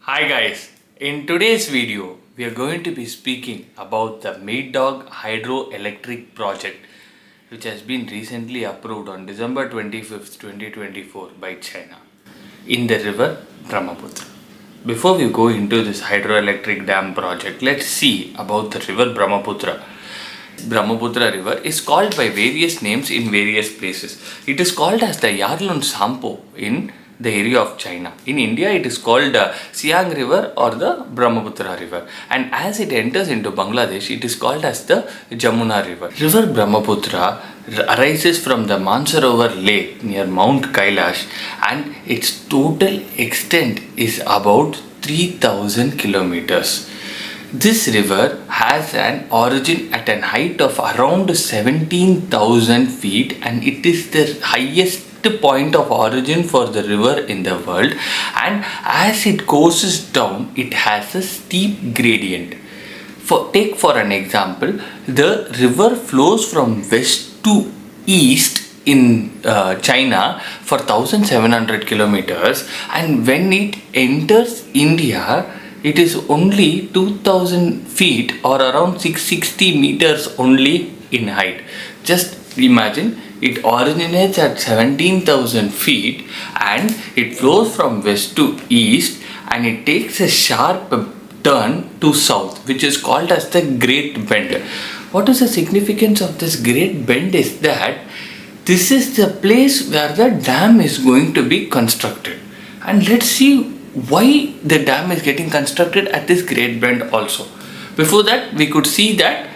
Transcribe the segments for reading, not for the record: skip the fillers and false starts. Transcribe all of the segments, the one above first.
Hi guys, in today's video we are going to be speaking about the Medog Hydroelectric project which has been recently approved on December 25th, 2024 by China in the river Brahmaputra. Before we go into this hydroelectric dam project, let's see about the river Brahmaputra. Brahmaputra river is called by various names in various places. It is called as the Yarlun Sampo in the area of China. In India, it is called Siang River or the Brahmaputra River. And as it enters into Bangladesh, it is called as the Jamuna River. River Brahmaputra arises from the Mansarovar Lake near Mount Kailash, and its total extent is about 3000 kilometers. This river has an origin at an height of around 17,000 feet, and it is the highest point of origin for the river in the world, and as it courses down it has a steep gradient. Take for an example, the river flows from west to east in China for 1700 kilometers, and when it enters India it is only 2000 feet or around 660 meters only in height. Just imagine, it originates at 17,000 feet and it flows from west to east, and it takes a sharp turn to south, which is called as the Great Bend. What is the significance of this Great Bend is that this is the place where the dam is going to be constructed. And let's see why the dam is getting constructed at this Great Bend also. Before that, we could see that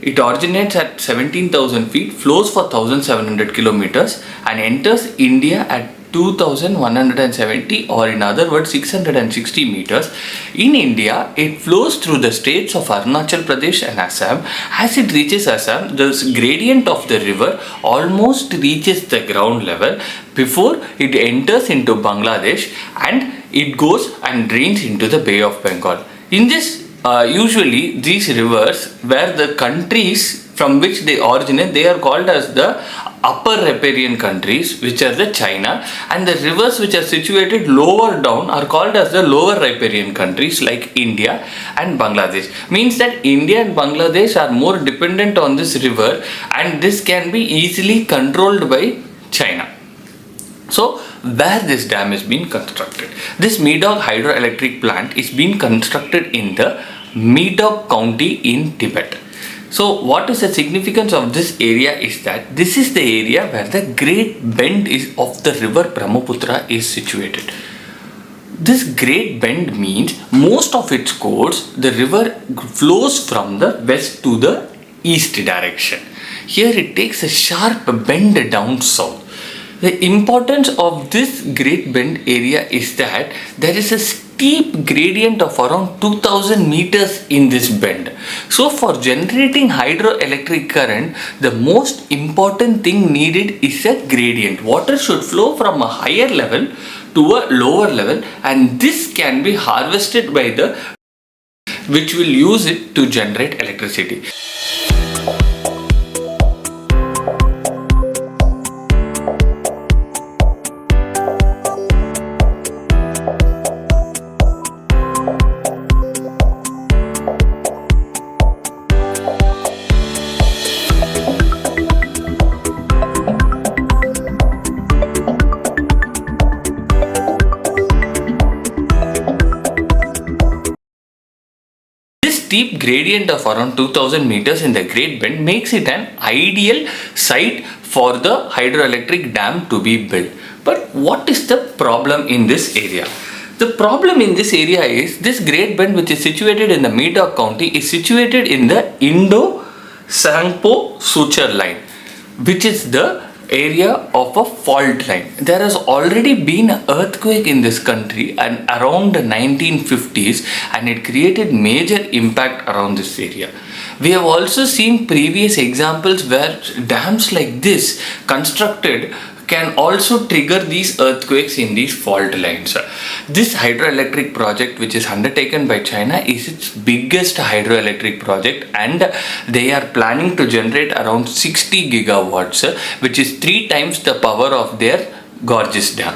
it originates at 17,000 feet, flows for 1700 kilometers and enters India at 2170, or in other words 660 meters. In India, it flows through the states of Arunachal Pradesh and Assam. As it reaches Assam, the gradient of the river almost reaches the ground level before it enters into Bangladesh, and it goes and drains into the Bay of Bengal. In this usually these rivers, where the countries from which they originate, they are called as the upper riparian countries, which are the China, and the rivers which are situated lower down are called as the lower riparian countries like India and Bangladesh. Means that India and Bangladesh are more dependent on this river, and this can be easily controlled by China. So, where this dam is being constructed? This Medog hydroelectric plant is being constructed in the Medog county in Tibet. So, what is the significance of this area is that this is the area where the Great Bend of the river Brahmaputra is situated. This Great Bend means most of its course, the river flows from the west to the east direction. Here it takes a sharp bend down south. The importance of this Great Bend area is that there is a steep gradient of around 2000 meters in this bend. So for generating hydroelectric current, the most important thing needed is a gradient. Water should flow from a higher level to a lower level, and this can be harvested by the which will use it to generate electricity. Steep gradient of around 2000 meters in the Great Bend makes it an ideal site for the hydroelectric dam to be built. But what is the problem in this area? The problem in this area is this Great Bend, which is situated in the Medog county, is situated in the Indo-Sangpo suture line, which is the area of a fault line. There has already been an earthquake in this country and around the 1950s, and it created major impact around this area. We have also seen previous examples where dams like this constructed can also trigger these earthquakes in these fault lines. This hydroelectric project, which is undertaken by China, is its biggest hydroelectric project, and they are planning to generate around 60 gigawatts, which is 3 times the power of their Gorges Dam.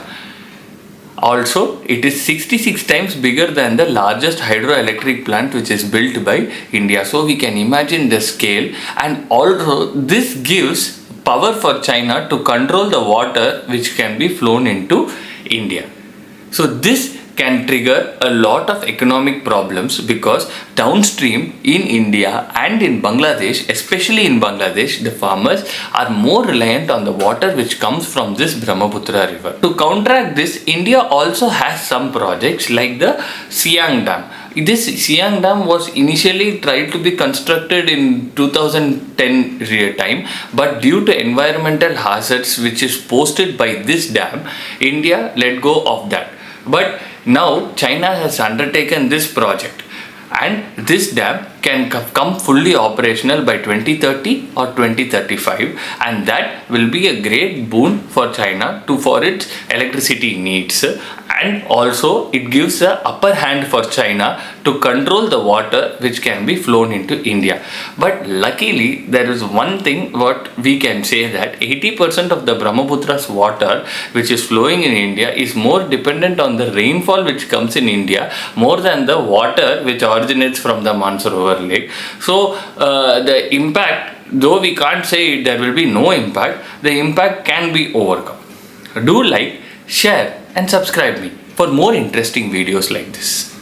Also, it is 66 times bigger than the largest hydroelectric plant which is built by India. So we can imagine the scale, and also this gives power for China to control the water which can be flown into India. So this can trigger a lot of economic problems, because downstream in India and in Bangladesh, especially in Bangladesh, the farmers are more reliant on the water which comes from this Brahmaputra river. To counteract this, India also has some projects like the Siang Dam. This Siang Dam was initially tried to be constructed in 2010 time, but due to environmental hazards which is posted by this dam, India let go of that. But now China has undertaken this project, and this dam can come fully operational by 2030 or 2035, and that will be a great boon for China for its electricity needs, and also it gives a upper hand for China to control the water which can be flown into India. But luckily there is one thing what we can say, that 80% of the Brahmaputra's water which is flowing in India is more dependent on the rainfall which comes in India more than the water which originates from the Mansarovar lake. So the impact, though we can't say there will be no impact, the impact can be overcome. Do like, share and subscribe me for more interesting videos like this.